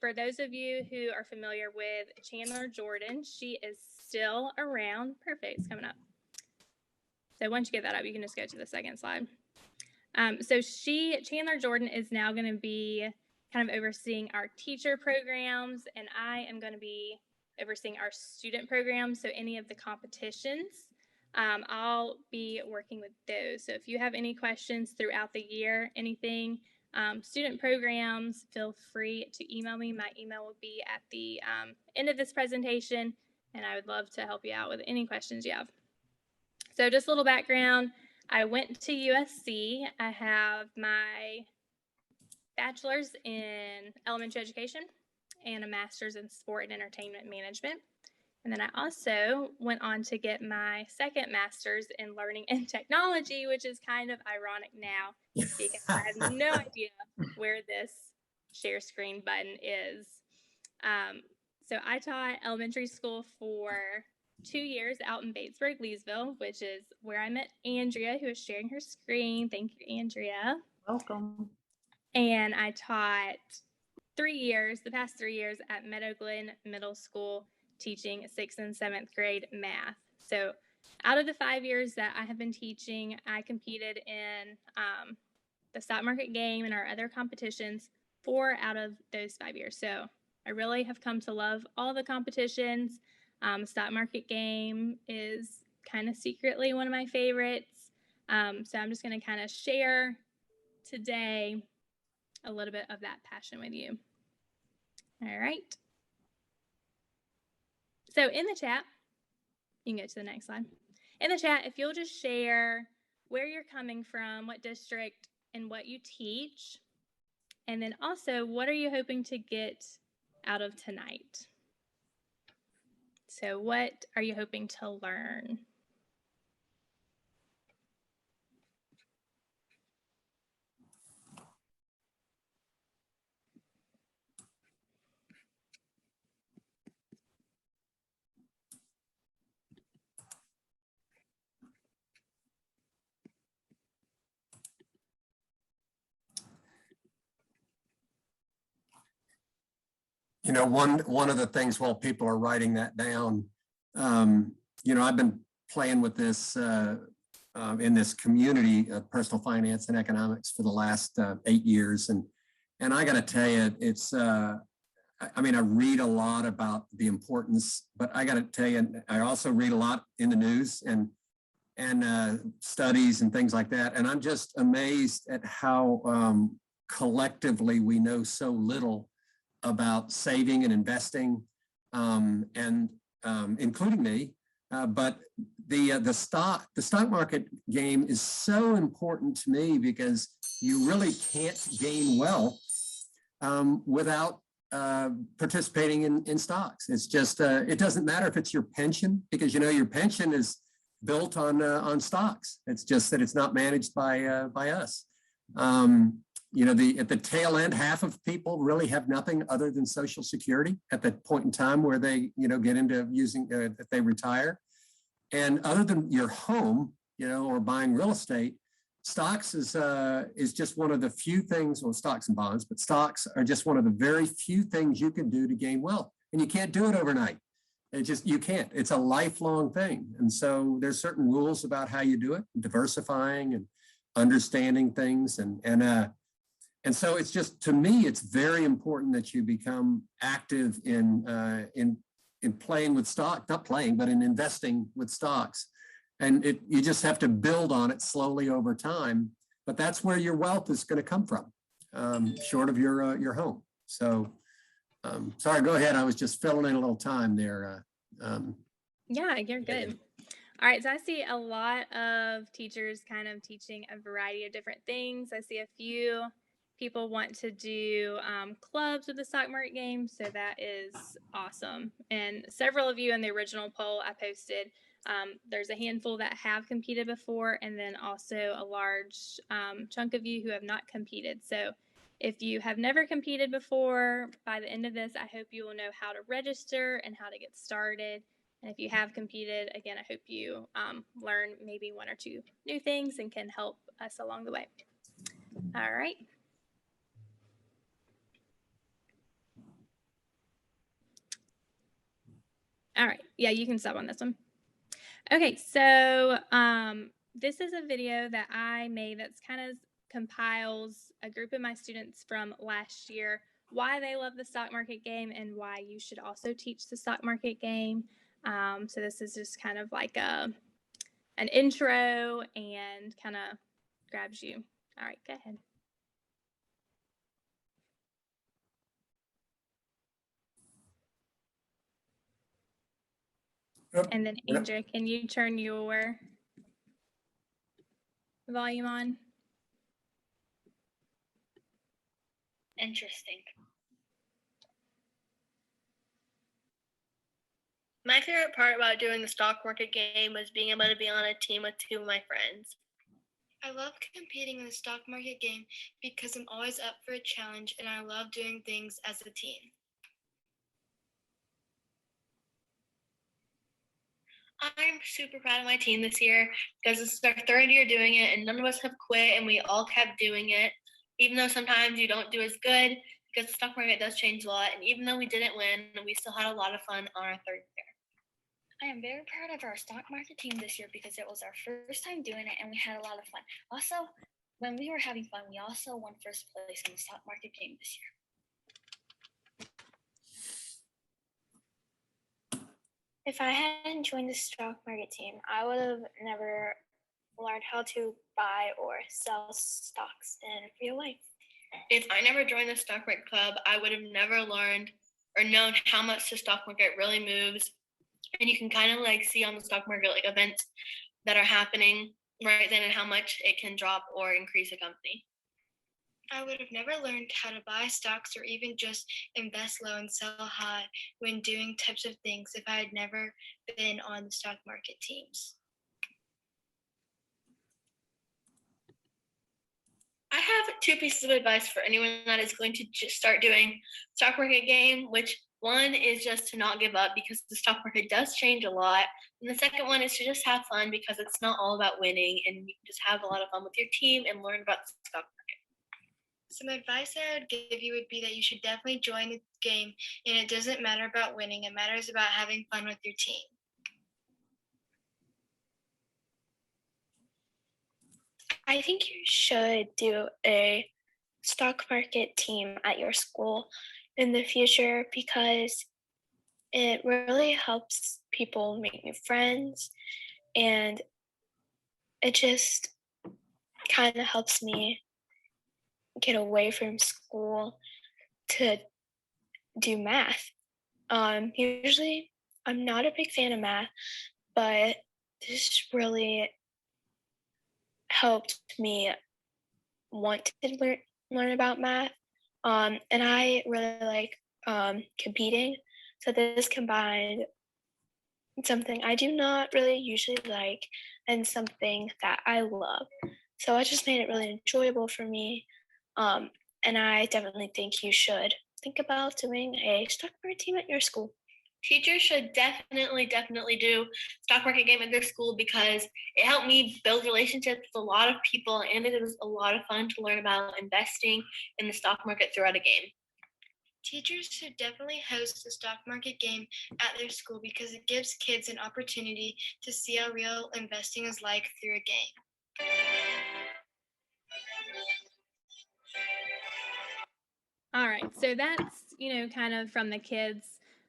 for those of you who are familiar with Chandler Jordan, she is still around. Perfect, it's coming up. So once you get that up, you can just go to the second slide. So Chandler Jordan is now going to be kind of overseeing our teacher programs, and I am going to be overseeing our student programs. So any of the competitions, I'll be working with those. So if you have any questions throughout the year, anything, student programs, feel free to email me. My email will be at the end of this presentation, and I would love to help you out with any questions you have. So just a little background. I went to USC. I have my bachelor's in elementary education and a master's in sport and entertainment management. And then I also went on to get my second master's in learning and technology, which is kind of ironic now because I have no idea where this share screen button is. So I taught elementary school for 2 years out in Batesburg, Leesville, which is where I met Andrea, who is sharing her screen. Thank you, Andrea. Welcome. And I taught 3 years, the past 3 years, at Meadow Glen Middle School, teaching 6th and 7th grade math. So out of the 5 years that I have been teaching, I competed in the stock market game and our other competitions 4 out of those 5 years. So I really have come to love all the competitions. Stock market game is kind of secretly one of my favorites. So I'm just going to kind of share today a little bit of that passion with you. All right. So in the chat, you can go to the next slide. In the chat, if you'll just share where you're coming from, what district, and what you teach. And then also, what are you hoping to get out of tonight? So what are you hoping to learn? You know, one of the things while people are writing that down, you know, I've been playing with this in this community of personal finance and economics for the last 8 years. And I got to tell you, it's, I mean, I read a lot about the importance, but I got to tell you, I also read a lot in the news and studies and things like that. And I'm just amazed at how collectively we know so little about saving and investing, including me. But the stock market game is so important to me because you really can't gain wealth without participating in stocks. It's just it doesn't matter if it's your pension, because you know your pension is built on stocks. It's just that it's not managed by us. You know, at the tail end, half of people really have nothing other than Social Security at that point in time where they, you know, get into using that they retire. And other than your home, you know, or buying real estate, stocks is just one of the few things, well, stocks and bonds, but stocks are just one of the very few things you can do to gain wealth. And you can't do it overnight. It just, you can't. It's a lifelong thing. And so there's certain rules about how you do it, diversifying and understanding things. And so it's just, to me, it's very important that you become active in playing with stock, not playing, but in investing with stocks. And you just have to build on it slowly over time. But that's where your wealth is going to come from, short of your home. So, sorry, go ahead. I was just filling in a little time there. Yeah, you're good. All right, so I see a lot of teachers kind of teaching a variety of different things. I see a few people want to do clubs with the stock market game, so that is awesome. And several of you in the original poll I posted, there's a handful that have competed before, and then also a large chunk of you who have not competed. So if you have never competed before, by the end of this, I hope you will know how to register and how to get started. And if you have competed, again, I hope you learn maybe 1 or 2 new things and can help us along the way. All right. All right. Yeah, you can stop on this one. Okay, so this is a video that I made that's kind of compiles a group of my students from last year, why they love the stock market game and why you should also teach the stock market game. So this is just kind of like an intro and kind of grabs you. All right, go ahead. And then Andrea, can you turn your volume on? Interesting. My favorite part about doing the stock market game was being able to be on a team with two of my friends. I love competing in the stock market game because I'm always up for a challenge and I love doing things as a team. I'm super proud of my team this year because this is our third year doing it and none of us have quit and we all kept doing it. Even though sometimes you don't do as good because the stock market does change a lot, and even though we didn't win, we still had a lot of fun on our third year. I am very proud of our stock market team this year because it was our first time doing it and we had a lot of fun. Also, when we were having fun, we also won first place in the stock market game this year. If I hadn't joined the stock market team, I would have never learned how to buy or sell stocks in real life. If I never joined the stock market club, I would have never learned or known how much the stock market really moves. And you can kind of like see on the stock market like events that are happening right then and how much it can drop or increase a company. I would have never learned how to buy stocks or even just invest low and sell high when doing types of things if I had never been on the stock market teams. I have two pieces of advice for anyone that is going to just start doing stock market game, which one is just to not give up because the stock market does change a lot. And the second one is to just have fun because it's not all about winning and you can just have a lot of fun with your team and learn about the stock market. Some advice I would give you would be that you should definitely join the game, and it doesn't matter about winning, it matters about having fun with your team. I think you should do a stock market team at your school in the future because it really helps people make new friends and it just kind of helps me get away from school to do math. Usually I'm not a big fan of math, but this really helped me want to learn about math. And I really like competing. So this combined something I do not really usually like and something that I love. So it just made it really enjoyable for me. And I definitely think you should think about doing a stock market team at your school. Teachers should definitely do stock market game at their school because it helped me build relationships with a lot of people and it was a lot of fun to learn about investing in the stock market throughout a game. Teachers should definitely host the stock market game at their school because it gives kids an opportunity to see how real investing is like through a game. All right, so that's, kind of from the kids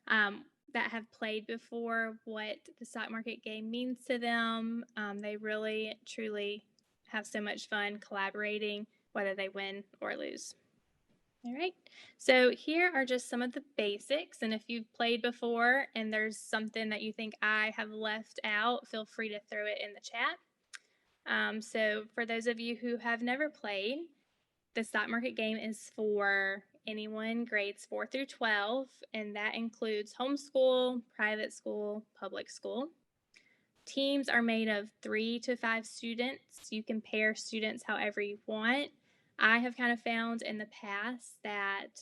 that have played before what the stock market game means to them. They really, truly have so much fun collaborating, whether they win or lose. All right, so here are just some of the basics, and if you've played before and there's something that you think I have left out, feel free to throw it in the chat. So for those of you who have never played, the stock market game is for anyone grades 4 through 12, and that includes homeschool, private school, public school. Teams are made of 3 to 5 students. You can pair students however you want. I have kind of found in the past that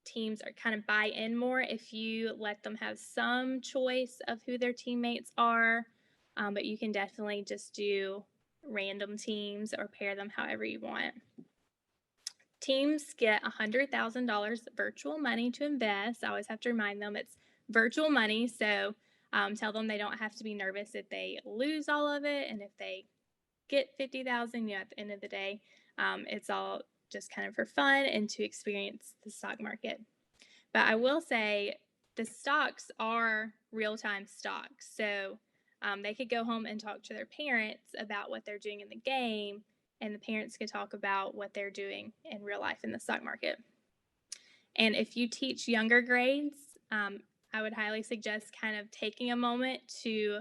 teams are kind of buy in more if you let them have some choice of who their teammates are, but you can definitely just do random teams or pair them however you want. Teams get $100,000 virtual money to invest. I always have to remind them it's virtual money. So tell them they don't have to be nervous if they lose all of it, and if they get 50,000, at the end of the day, it's all just kind of for fun and to experience the stock market. But I will say the stocks are real-time stocks. So they could go home and talk to their parents about what they're doing in the game, and the parents could talk about what they're doing in real life in the stock market. And if you teach younger grades, I would highly suggest kind of taking a moment to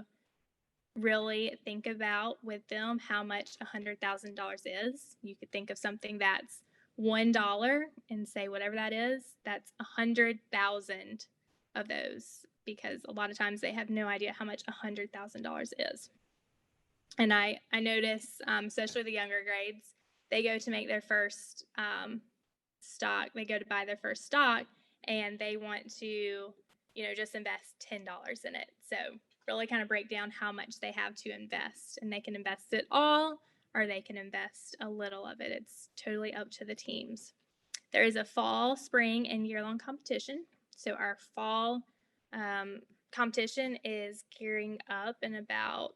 really think about with them how much $100,000 is. You could think of something that's $1 and say whatever that is, that's 100,000 of those, because a lot of times they have no idea how much $100,000 is. And I notice, especially the younger grades, they go to make their first stock, they go to buy their first stock, and they want to, just invest $10 in it. So really kind of break down how much they have to invest, and they can invest it all or they can invest a little of it. It's totally up to the teams. There is a fall, spring, and year-long competition. So our fall competition is gearing up in about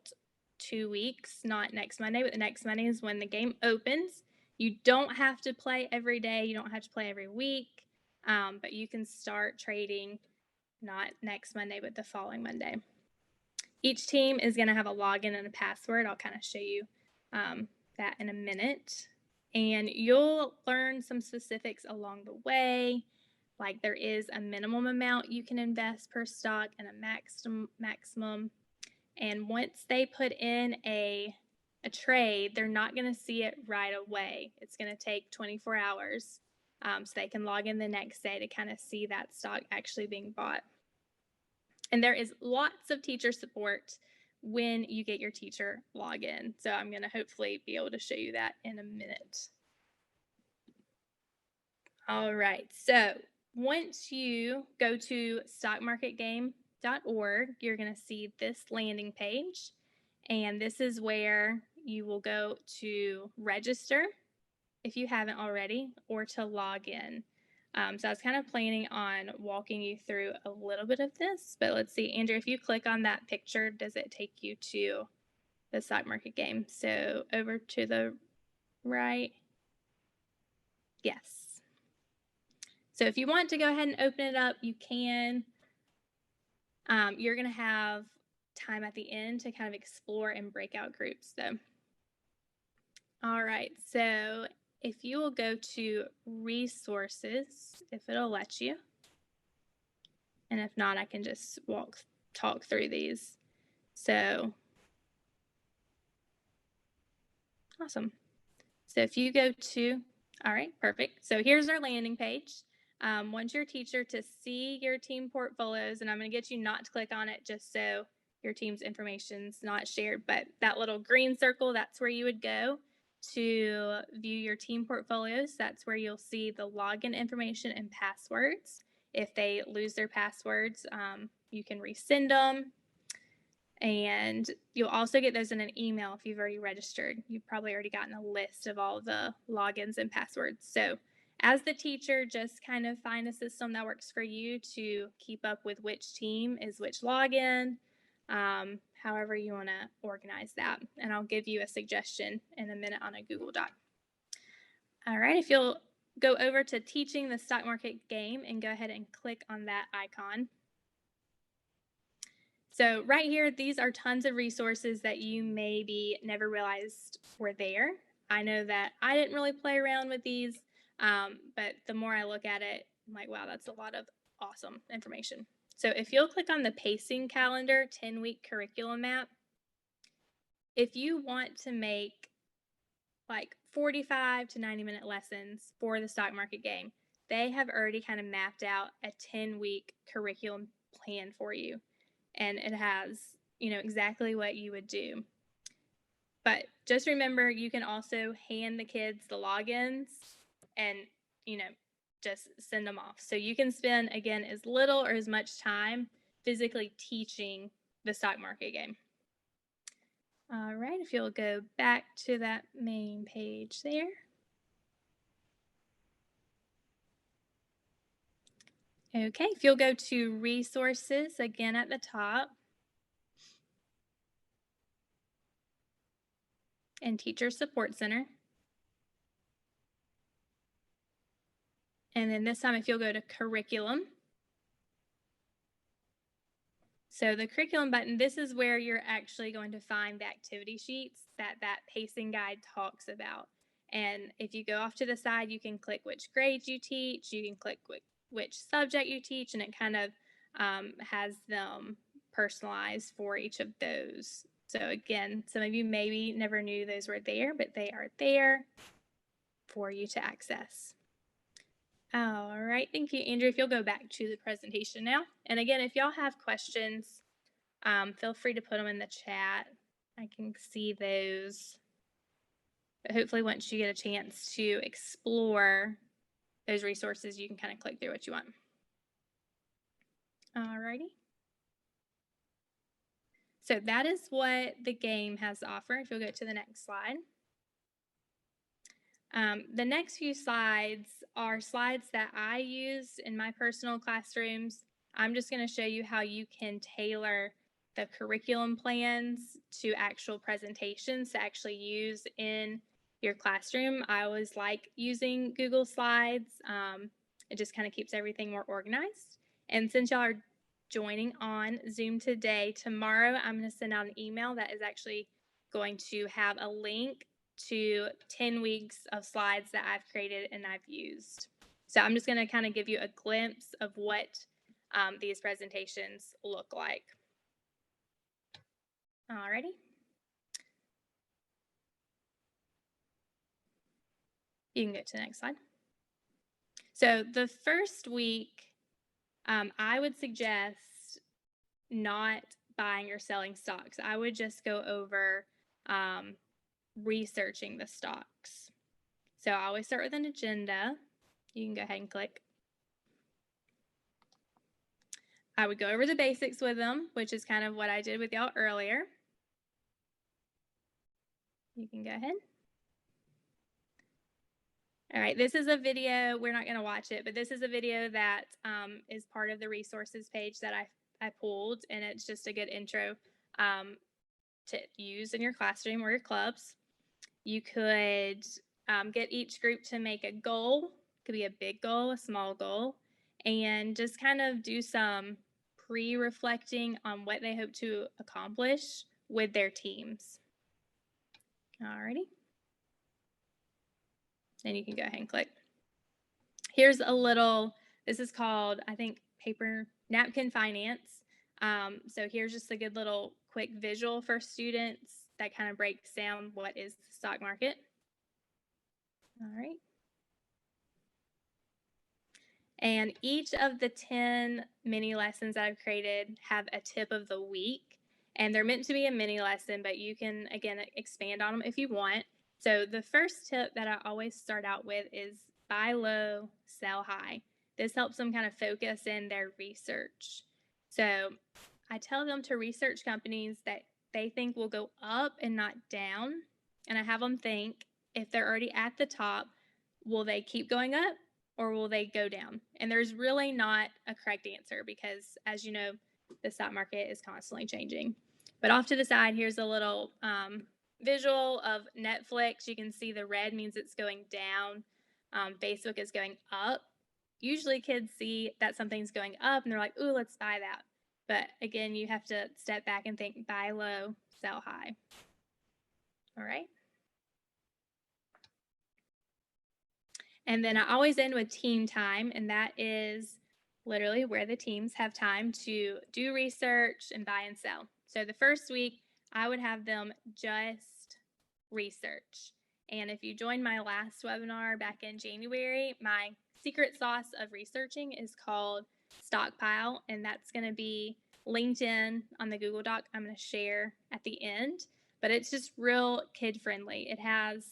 2 weeks, not next Monday, but the next Monday is when the game opens. You don't have to play every day. You don't have to play every week, but you can start trading not next Monday, but the following Monday. Each team is going to have a login and a password. I'll kind of show you that in a minute. And you'll learn some specifics along the way. Like there is a minimum amount you can invest per stock and a maximum. And once they put in a trade, they're not going to see it right away. It's going to take 24 hours. So they can log in the next day to kind of see that stock actually being bought. And there is lots of teacher support when you get your teacher login. So I'm going to hopefully be able to show you that in a minute. All right, so once you go to stockmarketgame.org, you're going to see this landing page. And this is where you will go to register if you haven't already, or to log in. So I was kind of planning on walking you through a little bit of this, but let's see, Andrew, if you click on that picture, does it take you to the stock market game? So over to the right. Yes. So if you want to go ahead and open it up, you can. You're going to have time at the end to kind of explore in breakout groups though. All right, so if you will go to resources, if it'll let you, and if not, I can just talk through these. So, awesome. So if you go to, all right, perfect. So here's our landing page. Want your teacher to see your team portfolios, and I'm going to get you not to click on it just so your team's information's not shared, but that little green circle, that's where you would go to view your team portfolios. That's where you'll see the login information and passwords. If they lose their passwords, you can resend them. And you'll also get those in an email if you've already registered. You've probably already gotten a list of all the logins and passwords. So as the teacher, just kind of find a system that works for you to keep up with which team is which login, however you want to organize that. And I'll give you a suggestion in a minute on a Google Doc. All right, if you'll go over to teaching the stock market game and go ahead and click on that icon. So right here, these are tons of resources that you maybe never realized were there. I know that I didn't really play around with these, but the more I look at it, I'm like, wow, that's a lot of awesome information. So if you'll click on the pacing calendar 10-week curriculum map, if you want to make like 45 to 90-minute lessons for the stock market game, they have already kind of mapped out a 10-week curriculum plan for you. And it has, exactly what you would do. But just remember, you can also hand the kids the logins and, just send them off. So you can spend, again, as little or as much time physically teaching the stock market game. All right, if you'll go back to that main page there. Okay, if you'll go to resources again at the top and Teacher Support Center. And then this time, if you'll go to curriculum. So the curriculum button, this is where you're actually going to find the activity sheets that pacing guide talks about. And if you go off to the side, you can click which grades you teach, you can click which subject you teach, and it kind of has them personalized for each of those. So again, some of you maybe never knew those were there, but they are there for you to access. All right, thank you, Andrew. If you'll go back to the presentation now. And again, if y'all have questions, feel free to put them in the chat. I can see those. But hopefully once you get a chance to explore those resources, you can kind of click through what you want. All righty. So that is what the game has to offer. If you'll go to the next slide. The next few slides are slides that I use in my personal classrooms. I'm just going to show you how you can tailor the curriculum plans to actual presentations to actually use in your classroom. I always like using Google Slides. It just kind of keeps everything more organized. And since y'all are joining on Zoom today, tomorrow I'm going to send out an email that is actually going to have a link to 10 weeks of slides that I've created and I've used. So I'm just going to kind of give you a glimpse of what these presentations look like. Alrighty. You can go to the next slide. So the first week, I would suggest not buying or selling stocks. I would just go over researching the stocks. So I always start with an agenda. You can go ahead and click. I would go over the basics with them, which is kind of what I did with y'all earlier. You can go ahead. All right, this is a video. We're not going to watch it, but this is a video that is part of the resources page that I pulled, and it's just a good intro to use in your classroom or your clubs. You could get each group to make a goal. It could be a big goal, a small goal, and just kind of do some pre-reflecting on what they hope to accomplish with their teams. Alrighty. And you can go ahead and click. Here's a little, this is called, I think, paper napkin finance. So here's just a good little quick visual for students that kind of breaks down what is the stock market. All right. And each of the 10 mini lessons that I've created have a tip of the week. And they're meant to be a mini lesson, but you can, again, expand on them if you want. So the first tip that I always start out with is buy low, sell high. This helps them kind of focus in their research. So I tell them to research companies that they think will go up and not down. And I have them think, if they're already at the top, will they keep going up or will they go down? And there's really not a correct answer because, as you know, the stock market is constantly changing. But off to the side, here's a little visual of Netflix. You can see the red means it's going down. Facebook is going up. Usually kids see that something's going up and they're like, ooh, let's buy that. But again, you have to step back and think, buy low, sell high. All right. And then I always end with team time, and that is literally where the teams have time to do research and buy and sell. So the first week, I would have them just research. And if you joined my last webinar back in January, my secret sauce of researching is called Stockpile, and that's going to be linked in on the Google Doc I'm going to share at the end. But it's just real kid-friendly. It has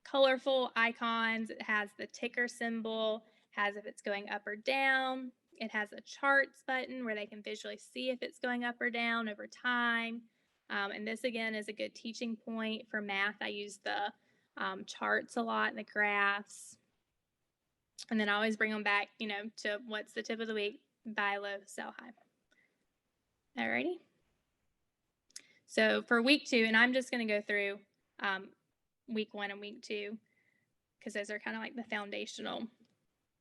colorful icons. It has the ticker symbol, has if it's going up or down. It has a charts button where they can visually see if it's going up or down over time. And this, again, is a good teaching point for math. I use the charts a lot and the graphs. And then I always bring them back, to what's the tip of the week, buy low, sell high. Alrighty. So for week 2, and I'm just going to go through week 1 and week 2, because those are kind of like the foundational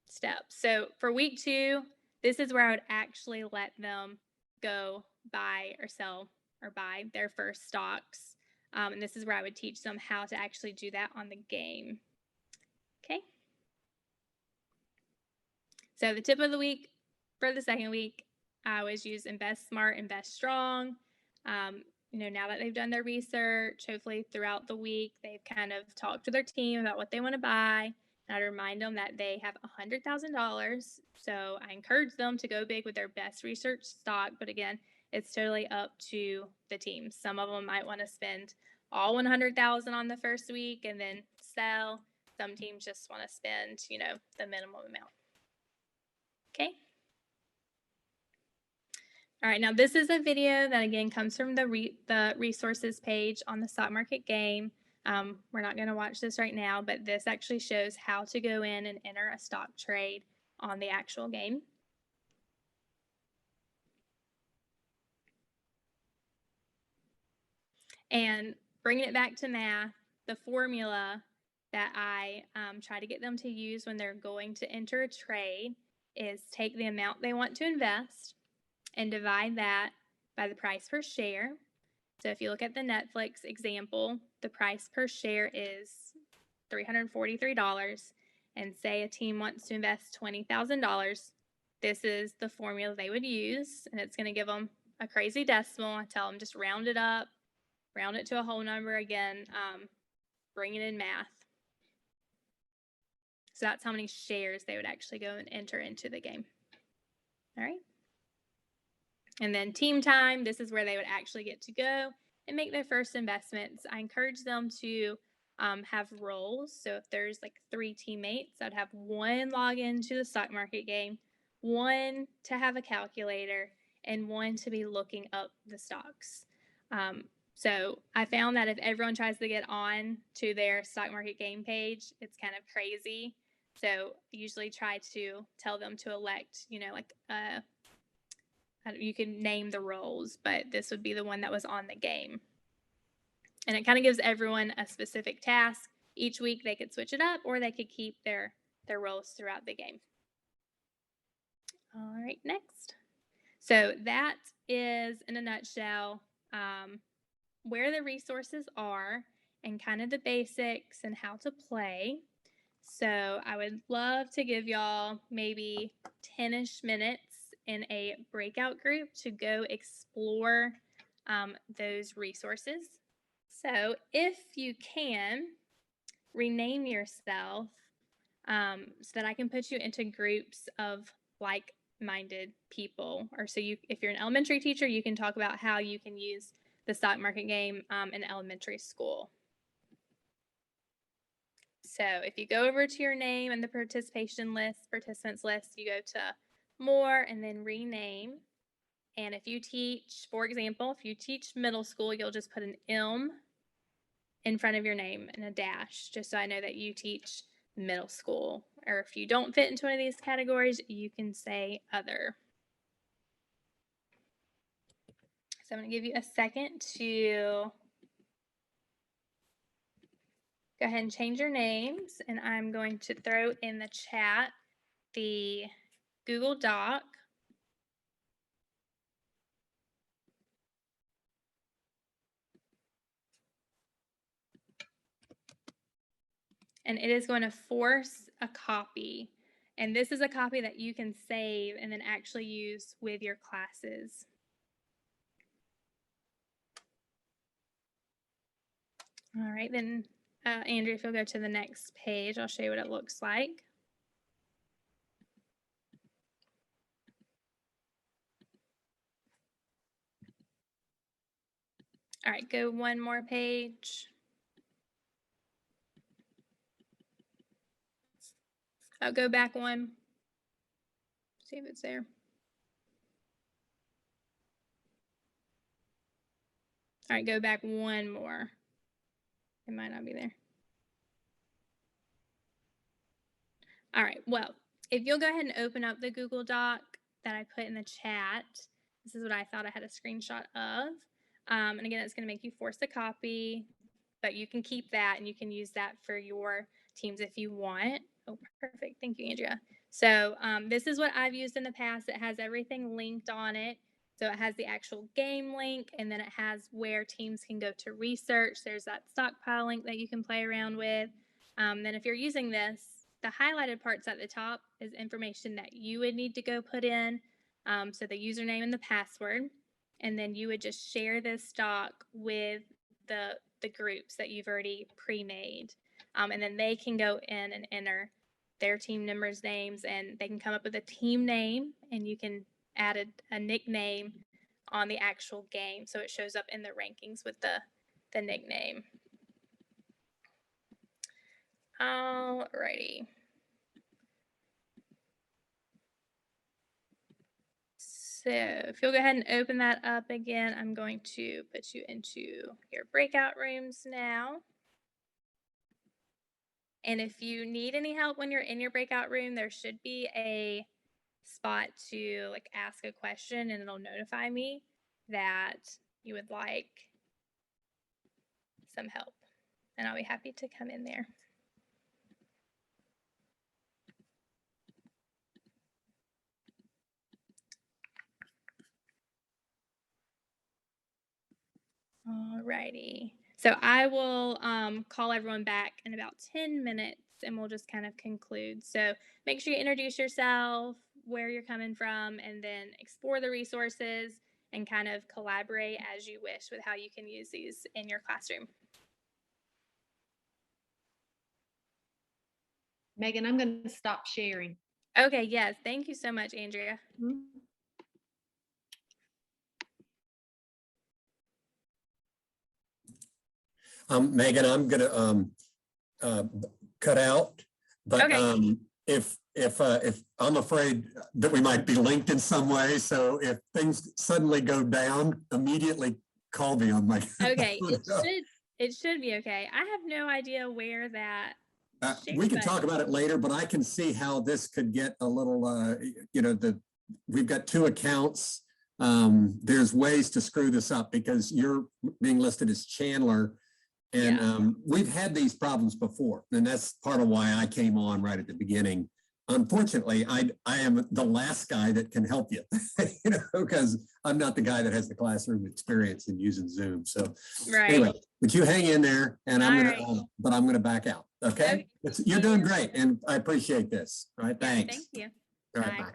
steps. So for week 2, this is where I would actually let them go buy or sell or buy their first stocks. And this is where I would teach them how to actually do that on the game. Okay. So the tip of the week for the second week, I always use invest smart, invest strong. Now that they've done their research, hopefully throughout the week, they've kind of talked to their team about what they want to buy. And I'd remind them that they have $100,000. So I encourage them to go big with their best research stock. But again, it's totally up to the team. Some of them might want to spend all $100,000 on the first week and then sell. Some teams just want to spend, the minimum amount. Okay. All right, now this is a video that again comes from the resources page on the stock market game. We're not going to watch this right now, but this actually shows how to go in and enter a stock trade on the actual game. And bringing it back to math, the formula that I try to get them to use when they're going to enter a trade is take the amount they want to invest and divide that by the price per share. So if you look at the Netflix example, the price per share is $343, and say a team wants to invest $20,000, this is the formula they would use, and it's going to give them a crazy decimal. I tell them just round it up, round it to a whole number again, bring it in math. So that's how many shares they would actually go and enter into the game. All right. And then team time, this is where they would actually get to go and make their first investments. I encourage them to have roles. So if there's like 3 teammates, I'd have one log into the stock market game, one to have a calculator, and one to be looking up the stocks. So I found that if everyone tries to get on to their stock market game page, it's kind of crazy. So I usually try to tell them to elect, you can name the roles, but this would be the one that was on the game. And it kind of gives everyone a specific task. Each week they could switch it up, or they could keep their roles throughout the game. All right, next. So that is, in a nutshell, where the resources are and kind of the basics and how to play. So I would love to give y'all maybe 10-ish minutes in a breakout group to go explore those resources. So if you can, rename yourself so that I can put you into groups of like-minded people. Or so if you're an elementary teacher, you can talk about how you can use the stock market game in elementary school. So if you go over to your name and the participants list, you go to more and then rename. And if you teach, for example, if you teach middle school, you'll just put an M in front of your name and a dash, just so I know that you teach middle school. Or if you don't fit into one of these categories, you can say other. So I'm going to give you a second to go ahead and change your names, and I'm going to throw in the chat the Google Doc. And it is going to force a copy. And this is a copy that you can save and then actually use with your classes. All right, then Andrew, if you'll go to the next page, I'll show you what it looks like. All right, go one more page. I'll go back one. See if it's there. All right, go back one more. It might not be there. All right, well, if you'll go ahead and open up the Google Doc that I put in the chat, this is what I thought I had a screenshot of. And again, it's going to make you force a copy, but you can keep that and you can use that for your teams if you want. Oh, perfect. Thank you, Andrea. So this is what I've used in the past. It has everything linked on it. So it has the actual game link, and then it has where teams can go to research. There's that stockpile link that you can play around with. Then if you're using this, the highlighted parts at the top is information that you would need to go put in. So the username and the password. And then you would just share this stock with the groups that you've already pre-made. And then they can go in and enter their team members' names, and they can come up with a team name, and you can add a nickname on the actual game. So it shows up in the rankings with the nickname. Alrighty. So if you'll go ahead and open that up again, I'm going to put you into your breakout rooms now. And if you need any help when you're in your breakout room, there should be a spot to like ask a question, and it'll notify me that you would like some help, and I'll be happy to come in there. Alrighty. So I will call everyone back in about 10 minutes, and we'll just kind of conclude. So make sure you introduce yourself, where you're coming from, and then explore the resources and kind of collaborate as you wish with how you can use these in your classroom. Megan, I'm going to stop sharing. Okay, yes. Thank you so much, Andrea. Megan, I'm going to cut out, but Okay. if I'm afraid that we might be linked in some way, so if things suddenly go down, immediately call me on my. Okay, it should be okay. I have no idea where that. We can talk about it later, but I can see how this could get a little, we've got two accounts. There's ways to screw this up because you're being listed as Chandler, and we've had these problems before, and that's part of why I came on right at the beginning. Unfortunately, I am the last guy that can help you, because I'm not the guy that has the classroom experience in using Zoom. So anyway, but you hang in there, and I'm gonna back out. Okay, you're doing great, and I appreciate this. All right, thanks. Thank you. All right, bye.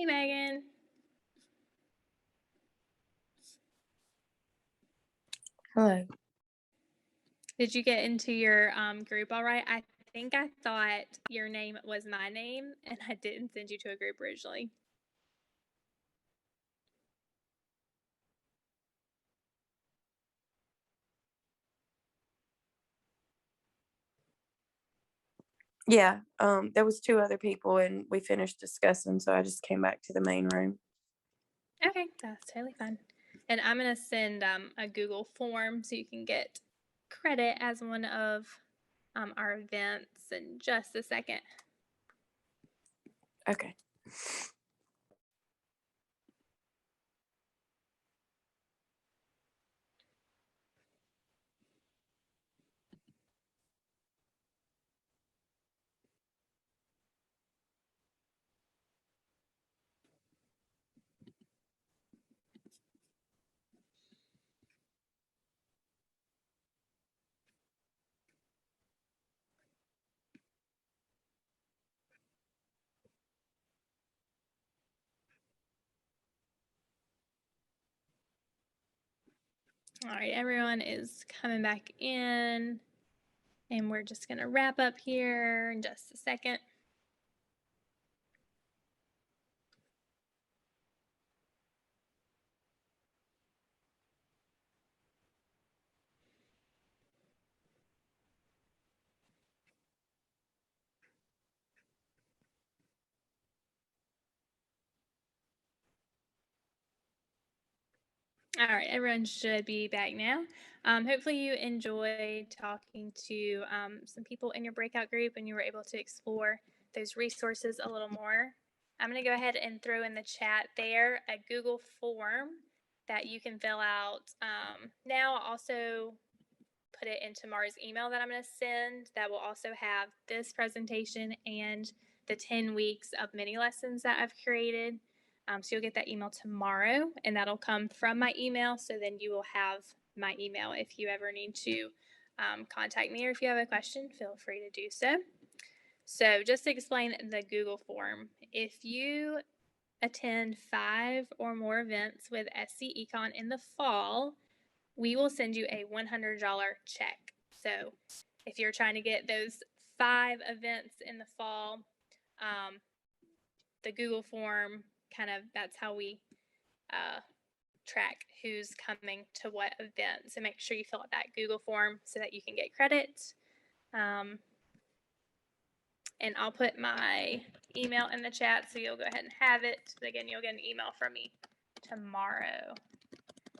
Hey, Megan. Hello. Did you get into your group all right? I think I thought your name was my name, and I didn't send you to a group originally. Yeah, there was 2 other people and we finished discussing, so I just came back to the main room. Okay, that's totally fine. And I'm going to send a Google form so you can get credit as one of our events in just a second. Okay. All right, everyone is coming back in, and we're just going to wrap up here in just a second. All right, everyone should be back now. Hopefully you enjoyed talking to some people in your breakout group and you were able to explore those resources a little more. I'm going to go ahead and throw in the chat there a Google form that you can fill out. Now I'll also put it into Mara's email that I'm going to send that will also have this presentation and the 10 weeks of mini lessons that I've created. So you'll get that email tomorrow, and that'll come from my email. So then you will have my email if you ever need to contact me, or if you have a question, feel free to do so. So just to explain the Google form, if you attend 5 or more events with SC Econ in the fall, we will send you a $100 check. So if you're trying to get those 5 events in the fall, the Google form that's how we track who's coming to what event. So make sure you fill out that Google form so that you can get credit. And I'll put my email in the chat so you'll go ahead and have it. Again, you'll get an email from me tomorrow.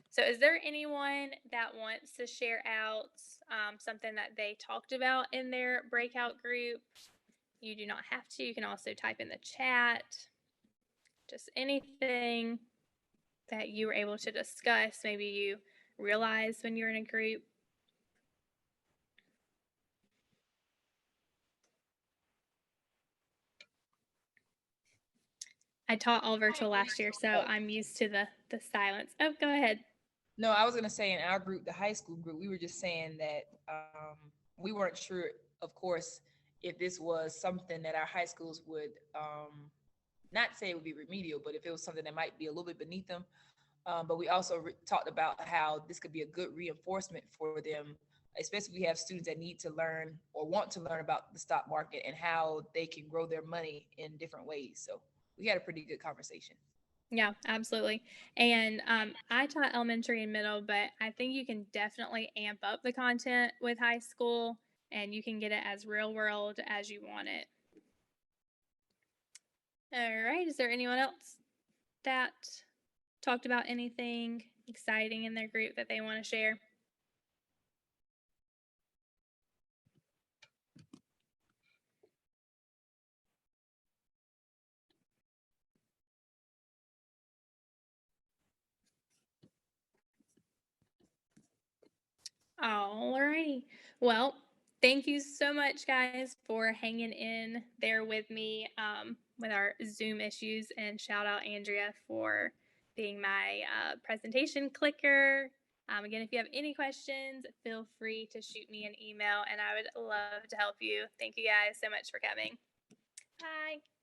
So is there anyone that wants to share out something that they talked about in their breakout group? You do not have to. You can also type in the chat. Just anything that you were able to discuss, maybe you realized when you're in a group. I taught all virtual last year, so I'm used to the silence. Oh, go ahead. No, I was going to say in our group, the high school group, we were just saying that we weren't sure, of course, if this was something that our high schools would not say it would be remedial, but if it was something that might be a little bit beneath them. But we also talked about how this could be a good reinforcement for them, especially if we have students that need to learn or want to learn about the stock market and how they can grow their money in different ways. So we had a pretty good conversation. Yeah, absolutely. And I taught elementary and middle, but I think you can definitely amp up the content with high school, and you can get it as real world as you want it. All right, is there anyone else that talked about anything exciting in their group that they want to share? Alrighty. Well, thank you so much, guys, for hanging in there with me with our Zoom issues. And shout out Andrea for being my presentation clicker. Again, if you have any questions, feel free to shoot me an email, and I would love to help you. Thank you guys so much for coming. Bye.